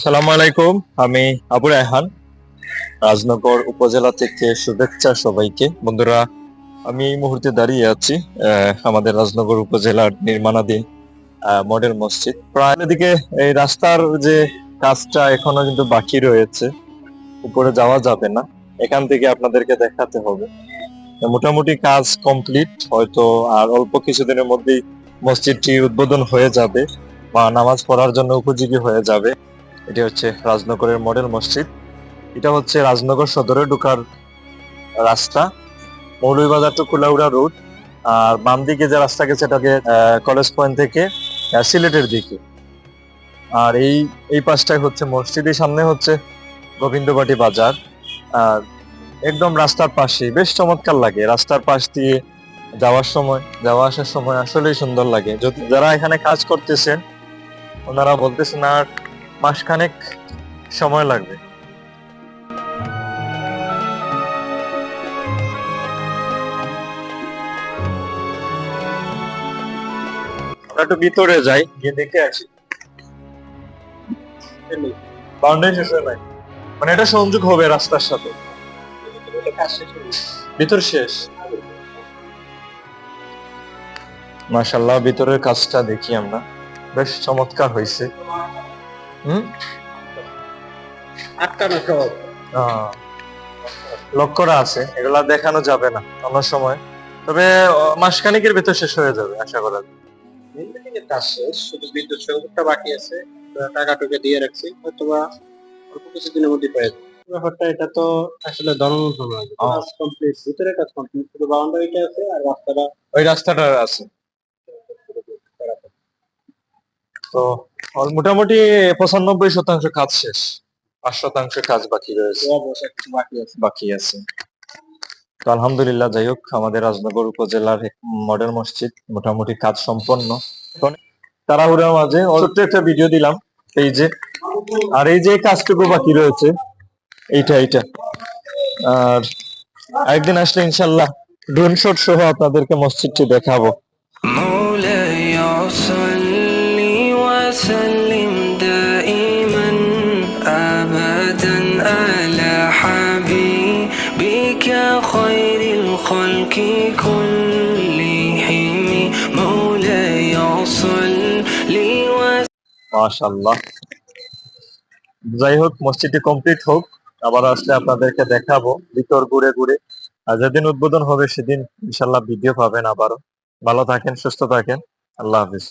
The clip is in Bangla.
সালামু আলাইকুম। আমি আবু রায়হান, রাজনগর উপজেলা থেকে শুভেচ্ছা সবাইকে। বন্ধুরা, আমি এই মুহূর্তে দাঁড়িয়ে আছি আমাদের রাজনগর উপজেলার নির্মাণাধীন মডেল মসজিদ। প্রায় এদিকে এই রাস্তার যে কাজটা এখনো কিন্তু বাকি রয়েছে, উপরে যাওয়া যাবে না, এখান থেকে আপনাদেরকে দেখাতে হবে। মোটামুটি কাজ কমপ্লিট, হয়তো আর অল্প কিছুদিনের মধ্যেই মসজিদটি উদ্বোধন হয়ে যাবে বা নামাজ পড়ার জন্য উপযোগী হয়ে যাবে। এটি হচ্ছে রাজনগরের মডেল মসজিদ। এটা হচ্ছে রাজনগর সদরে ঢোকার রাস্তা, মৌলভীবাজার টু কুলাউড়া রোড। আর বাম দিকে যে রাস্তা গেছে এটাকে কলেজ পয়েন্ট থেকে সিলেটের দিকে। আর এই এই পাশটাই হচ্ছে মসজিদের সামনে হচ্ছে গোবিন্দবাটি বাজার। আর একদম রাস্তার পাশে বেশ চমৎকার লাগে। রাস্তার পাশ দিয়ে যাওয়া আসার সময় আসলেই সুন্দর লাগে। যদি যারা এখানে কাজ করতেছেন ওনারা বলতেছেন আর মাসখানেক সময় লাগবে। আমরা একটু ভিতরে যাই, গিয়ে দেখে আসি। বাউন্ডারি শেষ হয় নাই, মানে এটা সংযোগ হবে রাস্তার সাথে। ভিতর শেষ। মাশাআল্লাহ, ভিতরের কাজটা দেখি আমরা, বেশ চমৎকার হয়েছে। আটকানো সব লক করা আছে, এগুলা দেখানো যাবে না অন্য সময়, তবে মাসখানেকের ভিতর শেষ হয়ে যাবে আশা করা যায়। কাজ শেষ, শুধু বিদ্যুৎ সংযোগটা বাকি আছে। টাকা টুকে দিয়ে রাখছি, হয়তোবা অল্প কিছুদিনের মধ্যে পেয়ে যাবো। ব্যাপারটা এটা তো আসলে ধর্মবন্ধ নয়, কাজ কমপ্লিট, ভিতরে কাজ কমপ্লিট, শুধু বাউন্ডারিটা আছে আর রাস্তাটা ওই রাস্তাটা আছে। তো মোটামুটি 95% কাজ শেষ, 5% কাজ বাকি রয়েছে, কিছু বাকি আছে। বাকি আছে। তো আলহামদুলিল্লাহ, যাই হোক, আমাদের রাজনগর উপজেলার মডেল মসজিদ মোটামুটি কাজ সম্পন্ন। তাড়াহুড়ার মাঝে ছোট্ট একটা ভিডিও দিলাম এই যে, আর এই যে কাজটুকু বাকি রয়েছে এইটা। আর একদিন আসলে ইনশাল্লাহ ড্রোন শট সহ আপনাদেরকে মসজিদটি দেখাবো। مولاي صل وسلم دائما أبدا على حبيبك خير الخلق كلهم مولاي صل وسلم। মাশাআল্লাহ, যাই হোক, মসজিদটি কমপ্লিট হোক, আবার আসলে আপনাদেরকে দেখাবো ভিতর ঘুরে ঘুরে। আর যেদিন উদ্বোধন হবে সেদিন ইনশাল্লাহ ভিডিও পাবেন আবারও। ভালো থাকেন, সুস্থ থাকেন, আল্লাহ হাফিজ।